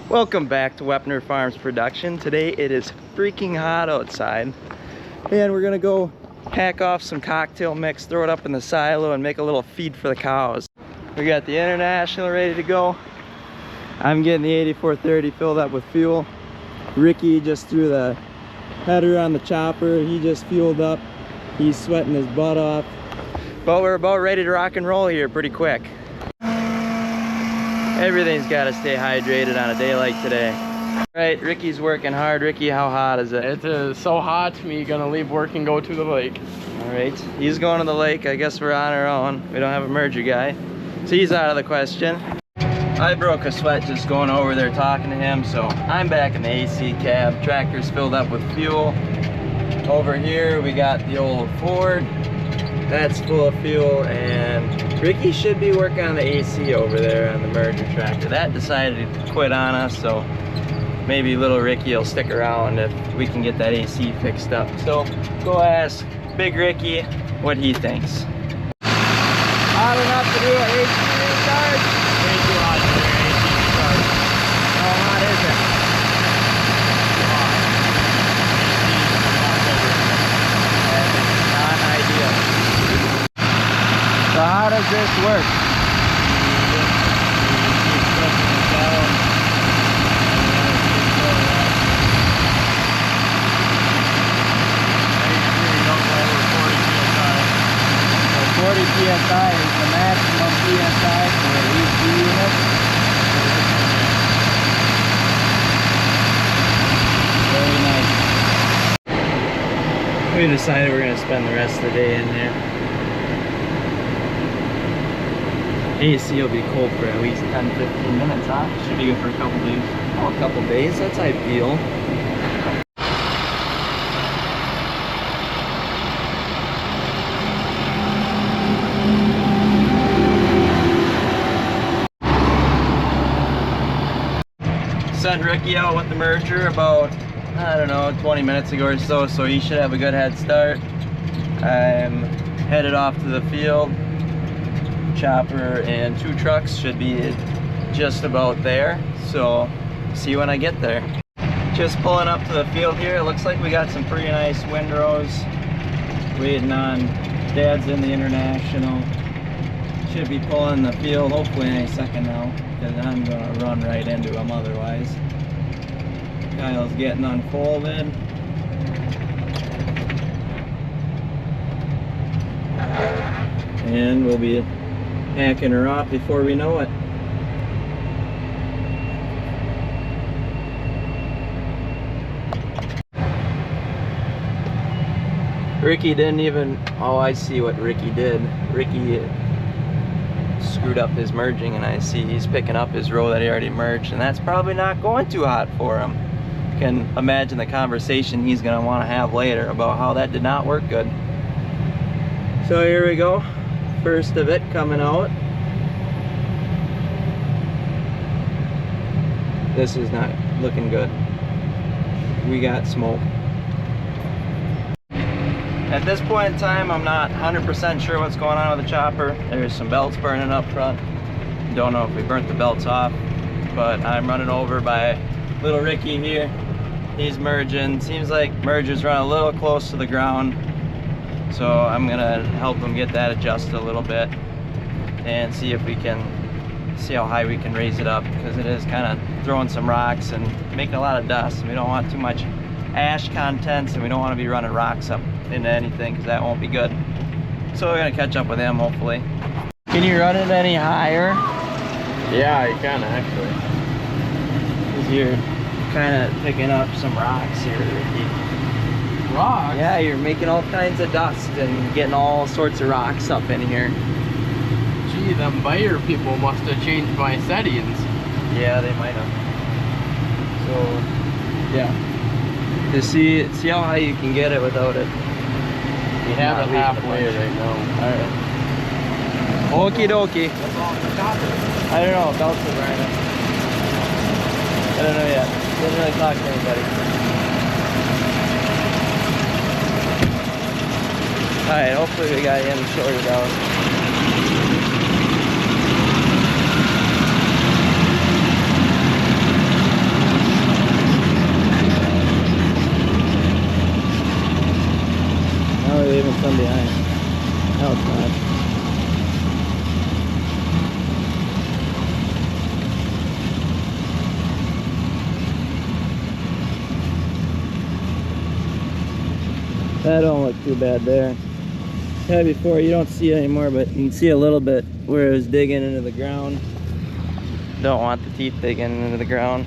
Welcome back to Wepner Farms Production. Today it is freaking hot outside and we're gonna go pack off some cocktail mix, throw it up in the silo and make a little feed for the cows. We got the International ready to go. I'm getting the 8430 filled up with fuel. Ricky just threw the header on the chopper. He just fueled up. He's sweating his butt off. But we're about ready to rock and roll here pretty quick. Everything's got to stay hydrated on a day like today. All right, Ricky's working hard. Ricky, how hot is it? It is so hot, me gonna leave work and go to the lake. All right, he's going to the lake. I guess we're on our own. We don't have a merger guy. So he's out of the question. I broke a sweat just going over there talking to him, so I'm back in the AC cab. Tractor's filled up with fuel. Over here, we got the old Ford. That's full of fuel, and Ricky should be working on the AC over there on the merger tractor. That decided to quit on us, so maybe little Ricky will stick around if we can get that AC fixed up. So go ask Big Ricky what he thinks. Hot enough to do an AC recharge? Way too hot for an AC recharge. How hot is it? Too hot. AC is Not ideal. So how does this work? So 40 psi is the maximum psi for the AC unit. Very nice. We decided we're going to spend the rest of the day in there. AC will be cold for at least 10-15 minutes, huh? Should be good for a couple days. Oh, a couple days, that's ideal. Sent Ricky out with the merger about, I don't know, 20 minutes ago or so, so he should have a good head start. I'm headed off to the field. Chopper and 2 trucks should be just about there, so see you when I get there. Just pulling up to the field here. It looks like we got some pretty nice windrows waiting on. Dad's in the International. Should be pulling the field hopefully any second now, because I'm gonna run right into him otherwise. Kyle's getting unfolded. And we'll be hacking her off before we know it. Ricky didn't even, oh, I see what Ricky did. Ricky screwed up his merging, and I see he's picking up his row that he already merged, and that's probably not going too hot for him. You can imagine the conversation he's gonna want to have later about how that did not work good. So here we go. First of it coming out. This is not looking good. We got smoke. At this point in time, I'm not 100% sure what's going on with the chopper. There's some belts burning up front. Don't know if we burnt the belts off, but I'm running over by little Ricky here. He's merging. Seems like merger's run a little close to the ground. So I'm gonna help him get that adjusted a little bit and see if we can, see how high we can raise it up, because it is kind of throwing some rocks and making a lot of dust. We don't want too much ash contents, and we don't want to be running rocks up into anything, because that won't be good. So we're gonna catch up with him hopefully. Can you run it any higher? Yeah, you can actually. Because you're kind of picking up some rocks here, Ricky. Rocks? Yeah, you're making all kinds of dust and getting all sorts of rocks up in here. Gee, them buyer people must have changed my settings. Yeah, they might have. So, yeah. To see how high you can get it without it. We have it halfway right now. Alright. Okie dokie. I don't know, belts are burning. I don't know yet. Didn't really talk to anybody. Alright, hopefully we got him sorted out. behind. No, it's not. That don't look too bad there. Yeah, before you don't see it anymore, but you can see a little bit where it was digging into the ground. Don't want the teeth digging into the ground.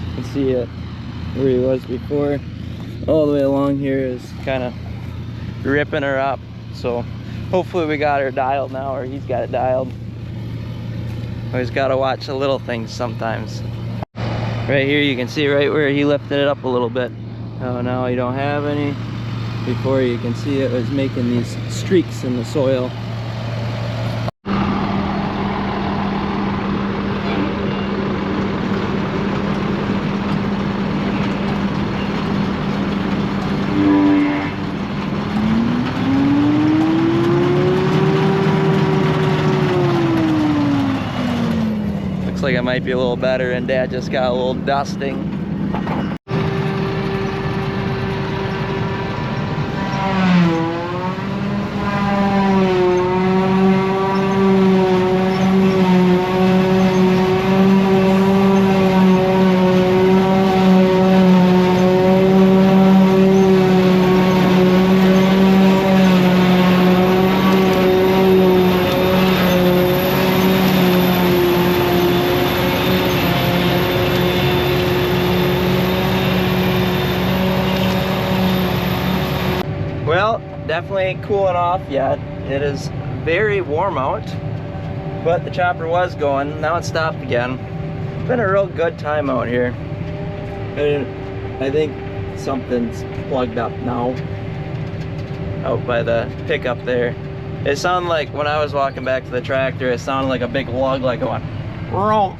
You can see it where he was before. All the way along here is kind of ripping her up. So hopefully we got her dialed now, or he's got it dialed. Always got to watch the little things sometimes. Right here you can see right where he lifted it up a little bit. Oh, now you don't have any. Before you can see it was making these streaks in the soil. Looks like it might be a little better, and Dad just got a little dusting. Well, definitely ain't cooling off yet. It is very warm out, but the chopper was going. Now it stopped again. It's been a real good time out here. I think something's plugged up now out by the pickup there. It sounded like when I was walking back to the tractor, it sounded like a big lug like going "Vroom,"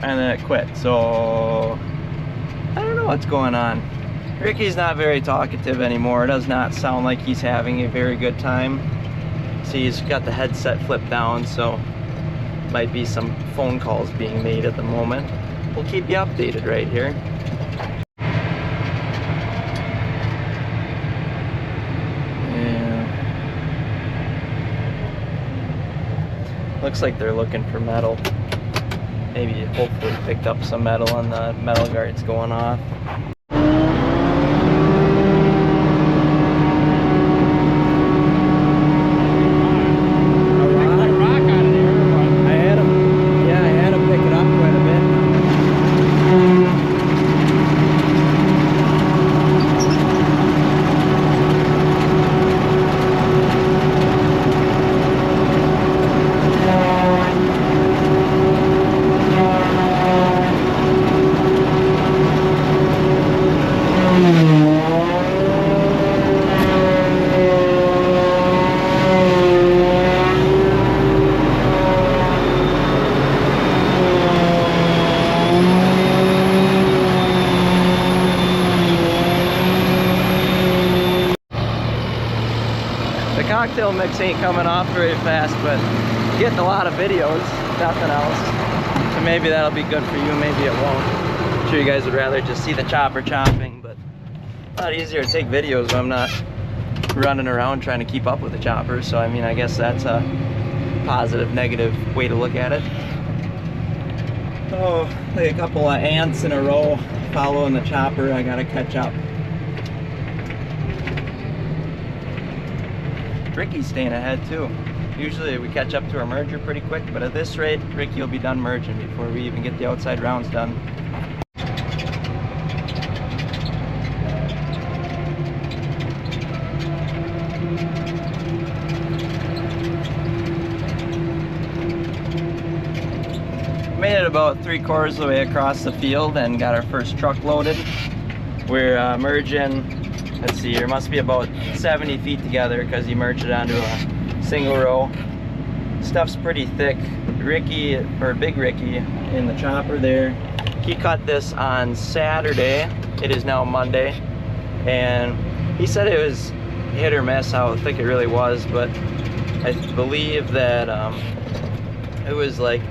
and then it quit. So I don't know what's going on. Ricky's not very talkative anymore. It does not sound like he's having a very good time. See, he's got the headset flipped down, so might be some phone calls being made at the moment. We'll keep you updated right here. Yeah. Looks like they're looking for metal. Maybe hopefully picked up some metal and the metal guard's going off. Cocktail mix ain't coming off very fast, but getting a lot of videos, nothing else. So maybe that'll be good for you, maybe it won't. I'm sure you guys would rather just see the chopper chopping, but a lot easier to take videos when I'm not running around trying to keep up with the chopper. So I mean, I guess that's a positive, negative way to look at it. Oh, like a couple of ants in a row following the chopper. I gotta catch up. Ricky's staying ahead too. Usually we catch up to our merger pretty quick, but at this rate, Ricky will be done merging before we even get the outside rounds done. Made it about 3/4 of the way across the field and got our first truck loaded. We're merging. Let's see, there must be about 70 feet together because he merged it onto a single row. Stuff's pretty thick. Ricky, or Big Ricky, in the chopper there, he cut this on Saturday. It is now Monday, and he said it was hit or miss how thick it really was, but I believe that it was like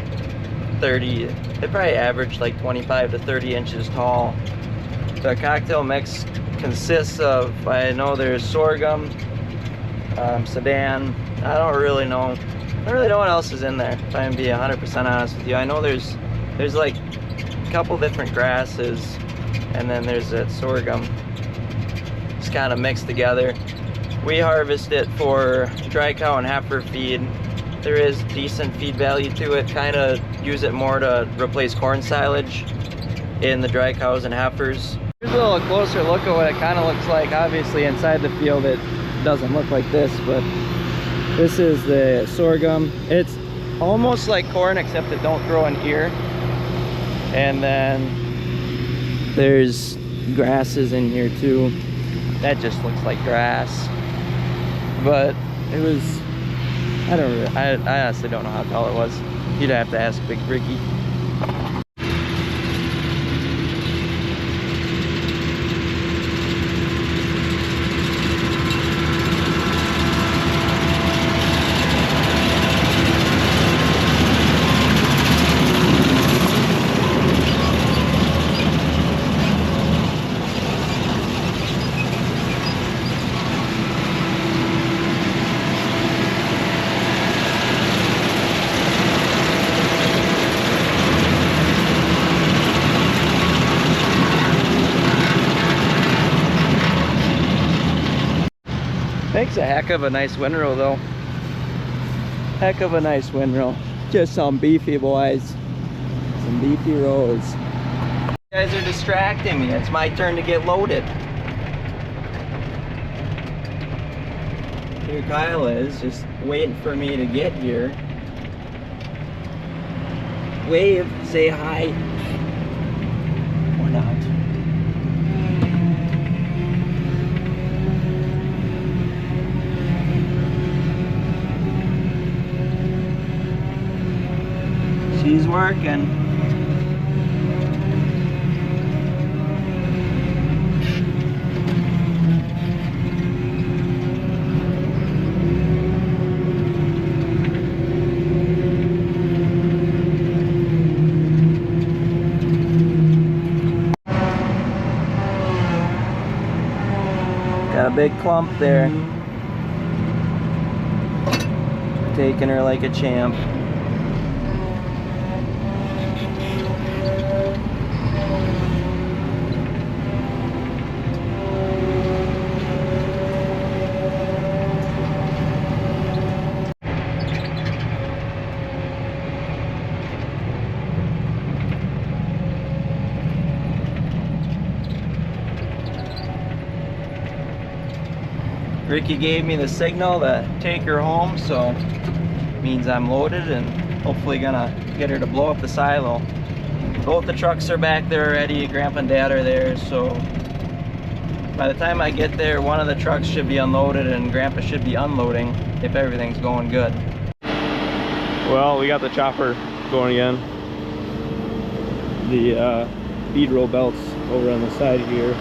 30, it probably averaged like 25 to 30 inches tall. The cocktail mix consists of, I know there's sorghum, sedan. I don't really know. I don't really know what else is in there, if I'm gonna be 100% honest with you. I know there's like a couple different grasses, and then there's that sorghum. It's kind of mixed together. We harvest it for dry cow and heifer feed. There is decent feed value to it. Kind of use it more to replace corn silage in the dry cows and heifers. Here's a little closer look at what it kind of looks like. Obviously inside the field it doesn't look like this, but this is the sorghum. It's almost like corn except it don't grow in here. And then there's grasses in here too. That just looks like grass. But it was, I honestly don't know how tall it was. You'd have to ask Big Ricky. Makes a heck of a nice windrow though. Heck of a nice windrow. Just some beefy boys. Some beefy rows. You guys are distracting me. It's my turn to get loaded. Here Kyle is, just waiting for me to get here. Wave, say hi. Or not. She's working. Got a big clump there. Taking her like a champ. Ricky gave me the signal to take her home, so means I'm loaded and hopefully gonna get her to blow up the silo. Both the trucks are back there already. Grandpa and Dad are there, so by the time I get there, one of the trucks should be unloaded and Grandpa should be unloading if everything's going good. Well, we got the chopper going again. The feed row belts over on the side here.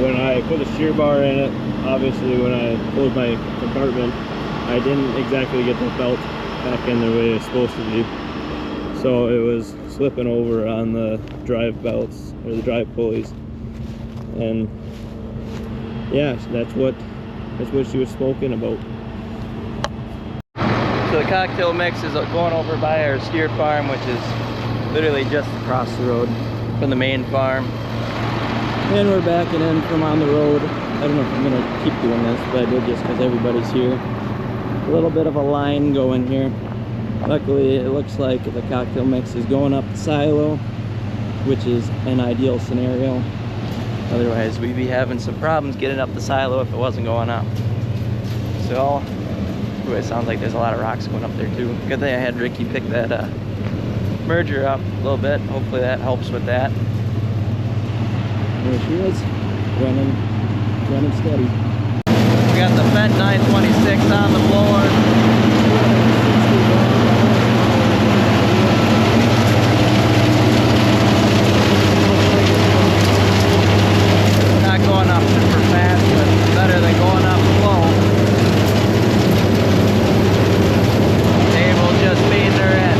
When I put the shear bar in it, obviously when I pulled my compartment, I didn't exactly get the belt back in the way it's supposed to be. So it was slipping over on the drive belts, or the drive pulleys. And yeah, that's what she was spoken about. So the cocktail mix is going over by our steer farm, which is literally just across the road from the main farm. And we're backing in from on the road. I don't know if I'm gonna keep doing this, but I did just because everybody's here. A little bit of a line going here. Luckily, it looks like the cocktail mix is going up the silo, which is an ideal scenario. Otherwise, we'd be having some problems getting up the silo if it wasn't going up. So, ooh, it sounds like there's a lot of rocks going up there too. Good thing I had Ricky pick that merger up a little bit. Hopefully that helps with that. There she is, running steady. We got the Fendt 926 on the blower. Not going up super fast, but better than going up slow. Table just feeding her in.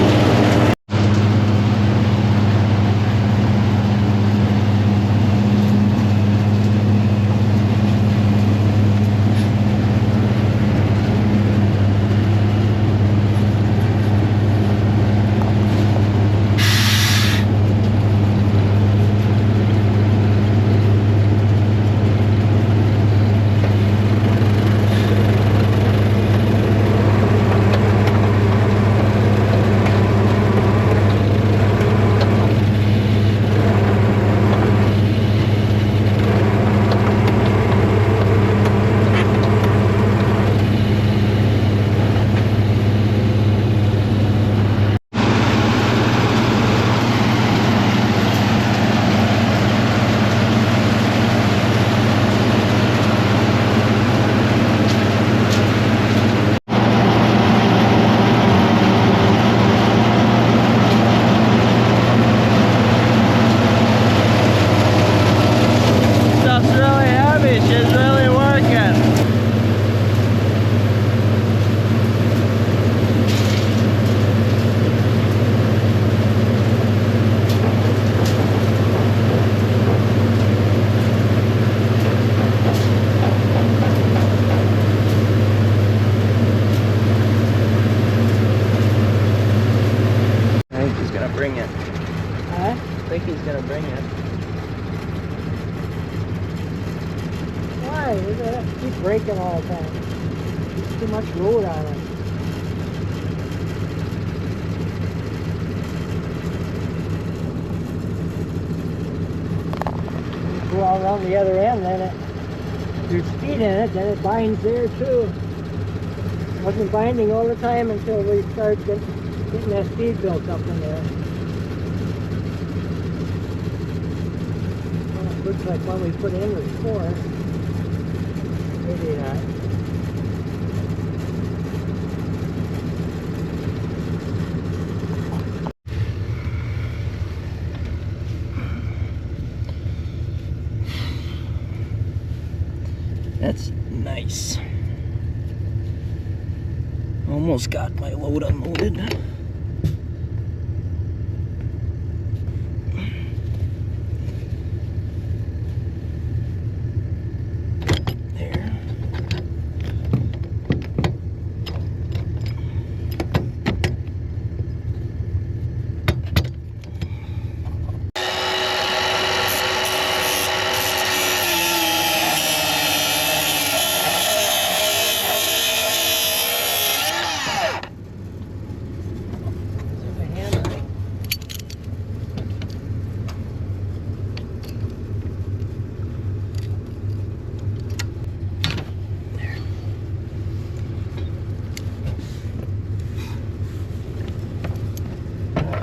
think he's gonna bring it. Why? Look at that. Keep breaking all the time. There's too much load on it. You go all around the other end, then there's speed in it, then it binds there too. It wasn't binding all the time until we started getting that speed built up in there. Well, it looks like one we put in was 4. Maybe not. That's nice. Almost got my load unloaded. There.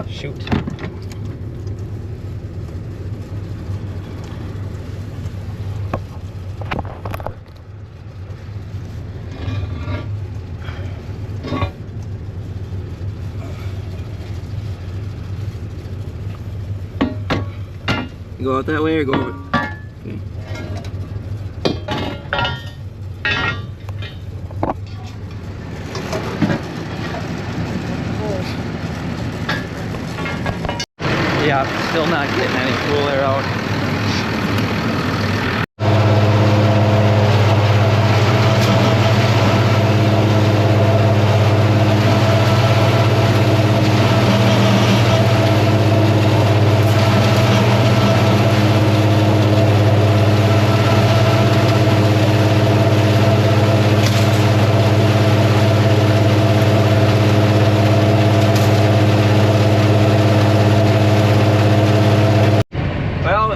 Shoot. Go out that way or go over? Okay. Yeah, still not getting any cool air out.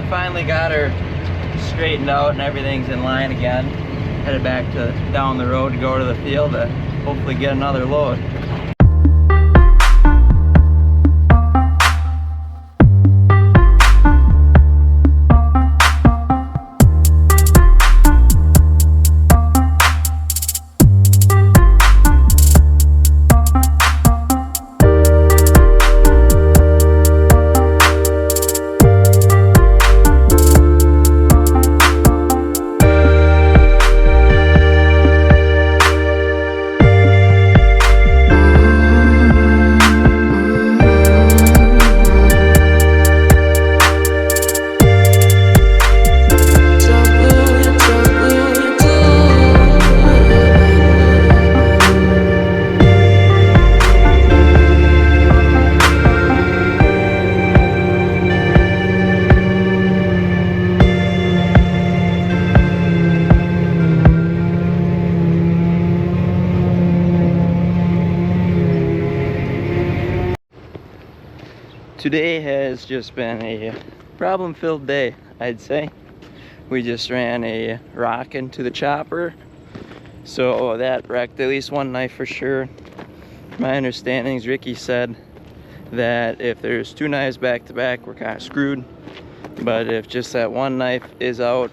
Finally got her straightened out and everything's in line again. Headed back to down the road to go to the field to hopefully get another load. Today has just been a problem-filled day, I'd say. We just ran a rock into the chopper, so that wrecked at least one knife for sure. My understanding is Ricky said that if there's 2 knives back to back, we're kind of screwed. But if just that one knife is out,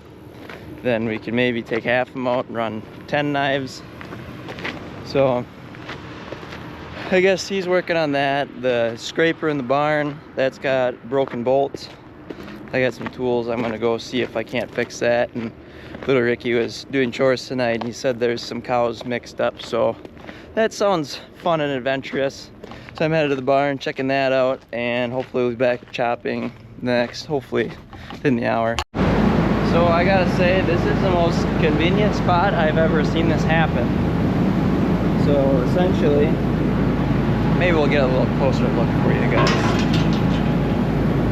then we can maybe take half of them out and run 10 knives. So I guess he's working on that. The scraper in the barn, that's got broken bolts. I got some tools. I'm gonna go see if I can't fix that. And little Ricky was doing chores tonight and he said there's some cows mixed up, so that sounds fun and adventurous. So I'm headed to the barn, checking that out, and hopefully we'll be back chopping next, hopefully within the hour. So I gotta say, this is the most convenient spot I've ever seen this happen. So essentially, maybe we'll get a little closer look for you guys.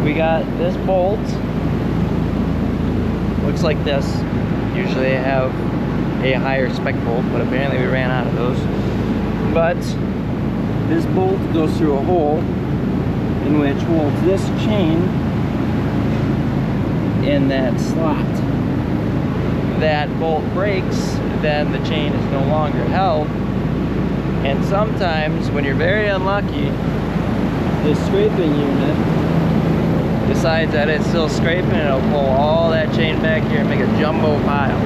we got this bolt. Looks like this. Usually I have a higher spec bolt, but apparently we ran out of those. But this bolt goes through a hole in which holds this chain in that slot. That bolt breaks, then the chain is no longer held. And sometimes, when you're very unlucky, this scraping unit decides that it's still scraping, and it'll pull all that chain back here and make a jumbo pile.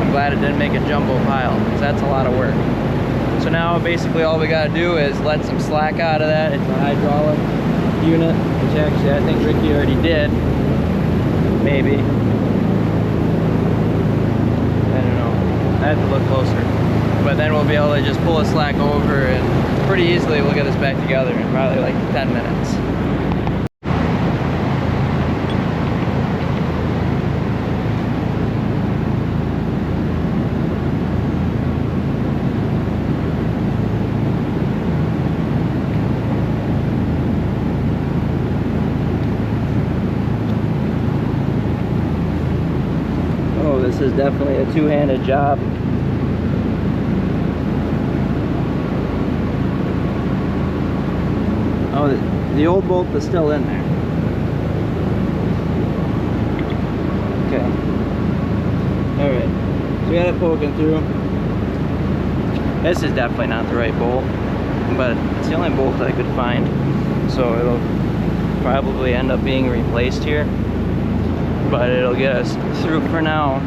I'm glad it didn't make a jumbo pile, because that's a lot of work. So now basically all we gotta do is let some slack out of that. It's a hydraulic unit, which actually I think Ricky already did. Maybe. I don't know. I have to look closer. But then we'll be able to just pull the slack over, and pretty easily we'll get this back together in probably like 10 minutes. Oh, this is definitely a two-handed job. Oh, the old bolt is still in there. Okay. Alright. So we got it poking through. This is definitely not the right bolt, but it's the only bolt I could find. So it'll probably end up being replaced here. But it'll get us through for now.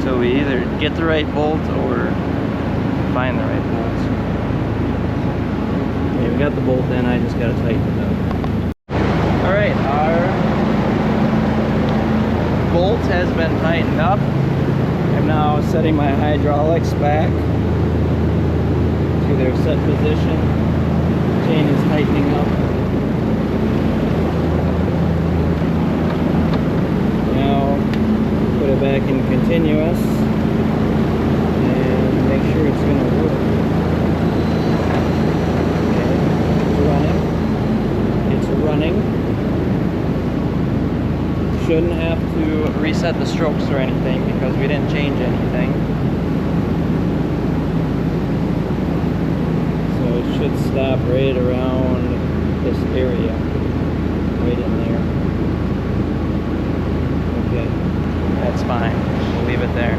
So we either get the right bolt or find the right bolt. Okay, we got the bolt in, I just gotta tighten it up. Alright, our bolt has been tightened up. I'm now setting my hydraulics back to their set position. Chain is tightening up. Now, put it back in continuous and make sure it's gonna work. Running. Shouldn't have to reset the strokes or anything because we didn't change anything. So it should stop right around this area. Right in there. Okay. That's fine. We'll leave it there.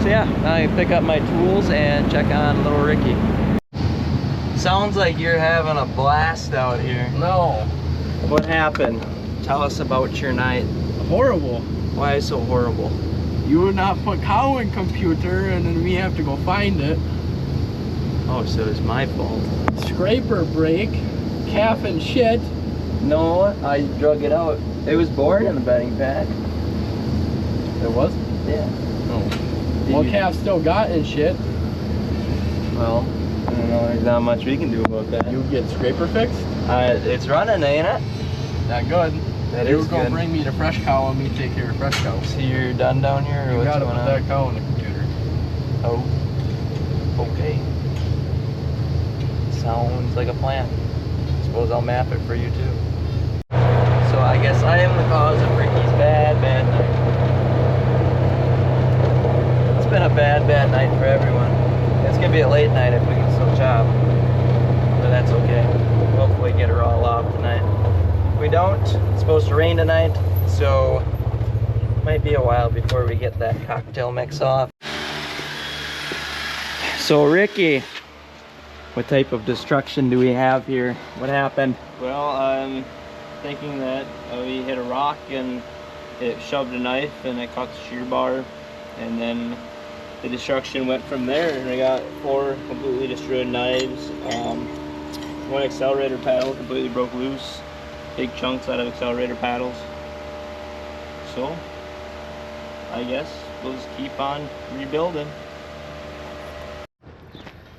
So yeah, now I pick up my tools and check on little Ricky. Sounds like you're having a blast out here. No. What happened? Tell us about your night. Horrible. Why so horrible? You would not put cow in computer, and then we have to go find it. Oh, so it's my fault. Scraper break, calf and shit. No, I drug it out. It was born in the bedding pack. It was? Yeah. Oh. Well, calf still got and shit. Well, I don't know. There's not much we can do about that. You get scraper fixed? It's running, ain't it? Not good. That you is were gonna good. bring me to fresh cow and me take care of fresh cow. So you're done down here, or You what's gotta going put on? that cow in the computer. Oh. Okay. Sounds like a plan. Suppose I'll map it for you too. So I guess I am the cause of Ricky's bad night. It's been a bad night for everyone. It's gonna be a late night if we can still chop. But that's okay. Hopefully get her all off tonight. If we don't, it's supposed to rain tonight, so it might be a while before we get that cocktail mix off. So Ricky, what type of destruction do we have here? What happened? Well, I'm thinking that we hit a rock and it shoved a knife and it caught the shear bar, and then the destruction went from there, and I got 4 completely destroyed knives. One accelerator paddle completely broke loose, big chunks out of accelerator paddles. So I guess we'll just keep on rebuilding.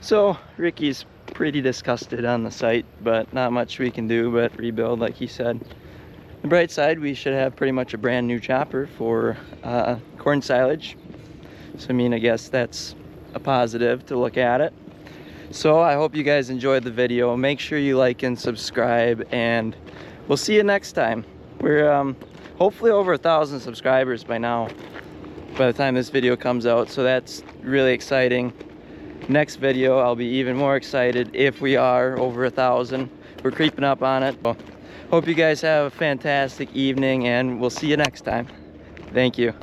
So Ricky's pretty disgusted on the site, but not much we can do but rebuild like he said. The bright side, we should have pretty much a brand new chopper for corn silage. So I mean, I guess that's a positive to look at it. So I hope you guys enjoyed the video. Make sure you like and subscribe, and we'll see you next time. We're hopefully over 1,000 subscribers by now, by the time this video comes out, so that's really exciting. Next video I'll be even more excited if we are over 1,000. We're creeping up on it. So, hope you guys have a fantastic evening, and we'll see you next time. Thank you.